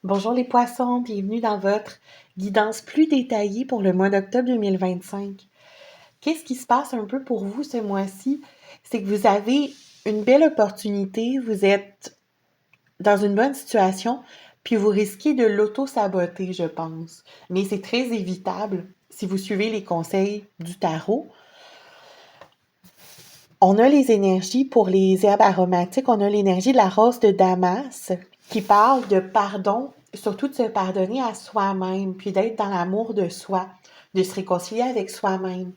Bonjour les poissons, bienvenue dans votre guidance plus détaillée pour le mois d'octobre 2025. Qu'est-ce qui se passe un peu pour vous ce mois-ci? C'est que vous avez une belle opportunité, vous êtes dans une bonne situation, puis vous risquez de l'auto-saboter, je pense. Mais c'est très évitable si vous suivez les conseils du tarot. On a les énergies pour les herbes aromatiques, on a l'énergie de la rose de Damas qui parle de pardon, surtout de se pardonner à soi-même, puis d'être dans l'amour de soi, de se réconcilier avec soi-même.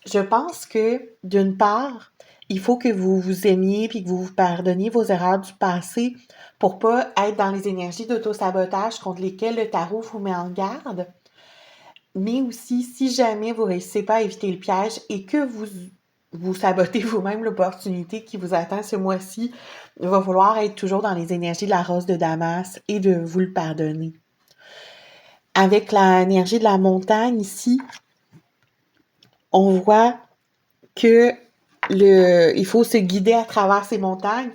Je pense que, d'une part, il faut que vous vous aimiez puis que vous vous pardonniez vos erreurs du passé pour pas être dans les énergies d'auto-sabotage contre lesquelles le tarot vous met en garde. Mais aussi, si jamais vous ne réussissez pas à éviter le piège et que vous sabotez vous-même l'opportunité qui vous attend ce mois-ci, il va falloir être toujours dans les énergies de la rose de Damas et de vous le pardonner. Avec l'énergie de la montagne ici, on voit que il faut se guider à travers ces montagnes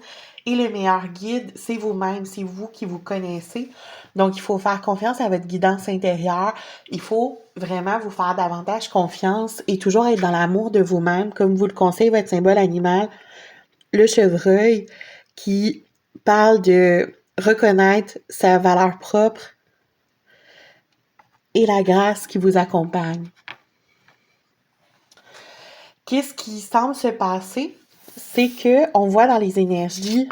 et le meilleur guide, c'est vous-même, c'est vous qui vous connaissez. Donc, il faut faire confiance à votre guidance intérieure. Il faut vraiment vous faire davantage confiance et toujours être dans l'amour de vous-même, comme vous le conseille votre symbole animal, le chevreuil, qui parle de reconnaître sa valeur propre et la grâce qui vous accompagne. Qu'est-ce qui semble se passer? C'est que on voit dans les énergies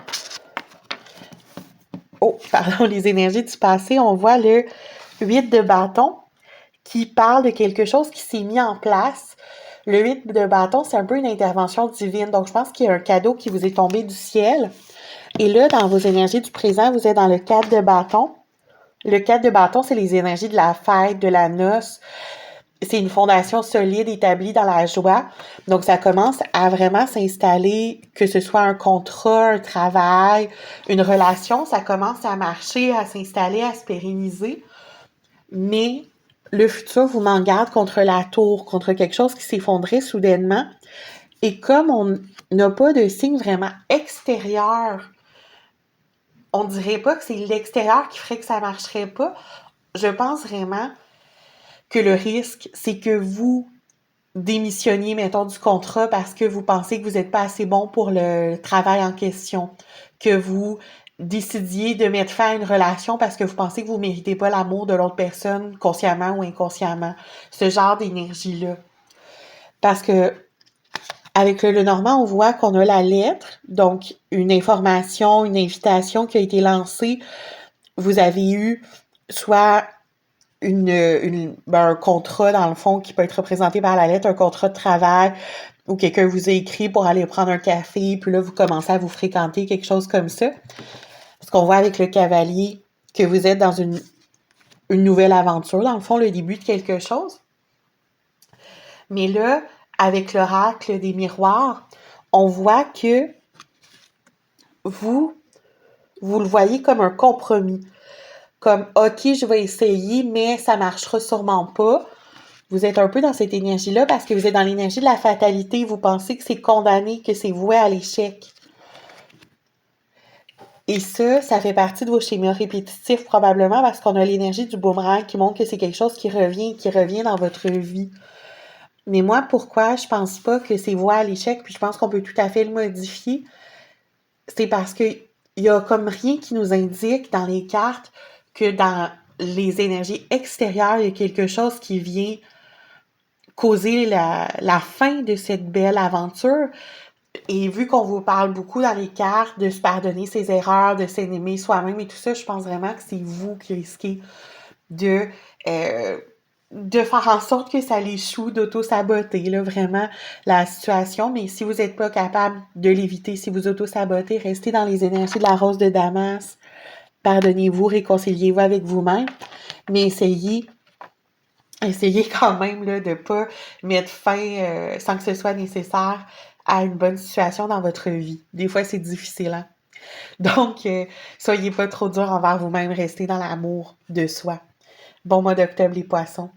les énergies du passé, on voit le 8 de bâton qui parle de quelque chose qui s'est mis en place. Le 8 de bâton, c'est un peu une intervention divine. Donc, je pense qu'il y a un cadeau qui vous est tombé du ciel. Et là, dans vos énergies du présent, vous êtes dans le 4 de bâton. Le 4 de bâton, c'est les énergies de la fête, de la noce. C'est une fondation solide établie dans la joie. Donc, ça commence à vraiment s'installer, que ce soit un contrat, un travail, une relation, ça commence à marcher, à s'installer, à se pérenniser. Mais le futur vous m'en garde contre la tour, contre quelque chose qui s'effondrait soudainement. Et comme on n'a pas de signe vraiment extérieur, on dirait pas que c'est l'extérieur qui ferait que ça marcherait pas. Je pense vraiment que le risque, c'est que vous démissionniez, mettons, du contrat parce que vous pensez que vous n'êtes pas assez bon pour le travail en question, que vous décidiez de mettre fin à une relation parce que vous pensez que vous ne méritez pas l'amour de l'autre personne, consciemment ou inconsciemment. Ce genre d'énergie-là. Parce que avec le Normand, on voit qu'on a la lettre, donc une information, une invitation qui a été lancée. Vous avez eu soit un contrat, dans le fond, qui peut être représenté par la lettre, un contrat de travail, ou quelqu'un vous a écrit pour aller prendre un café, puis là, vous commencez à vous fréquenter, quelque chose comme ça. Parce qu'on voit avec le cavalier que vous êtes dans une nouvelle aventure, dans le fond, le début de quelque chose. Mais là, avec l'oracle des miroirs, on voit que vous le voyez comme un compromis. Comme, OK, je vais essayer, mais ça marchera sûrement pas. Vous êtes un peu dans cette énergie-là parce que vous êtes dans l'énergie de la fatalité. Vous pensez que c'est condamné, que c'est voué à l'échec. Et ça fait partie de vos schémas répétitifs probablement parce qu'on a l'énergie du boomerang qui montre que c'est quelque chose qui revient dans votre vie. Mais moi, pourquoi je pense pas que c'est voué à l'échec, puis je pense qu'on peut tout à fait le modifier, c'est parce que il y a comme rien qui nous indique dans les cartes que dans les énergies extérieures, il y a quelque chose qui vient causer la fin de cette belle aventure. Et vu qu'on vous parle beaucoup dans les cartes de se pardonner ses erreurs, de s'aimer soi-même et tout ça, je pense vraiment que c'est vous qui risquez de faire en sorte que ça l'échoue, d'auto-saboter, là, vraiment, la situation. Mais si vous n'êtes pas capable de l'éviter, si vous auto-sabotez, restez dans les énergies de la rose de Damas. Pardonnez-vous, réconciliez-vous avec vous-même. Mais essayez quand même là, de ne pas mettre fin, sans que ce soit nécessaire, à une bonne situation dans votre vie. Des fois, c'est difficile, hein? Donc, soyez pas trop dur envers vous-même, restez dans l'amour de soi. Bon mois d'octobre, les poissons.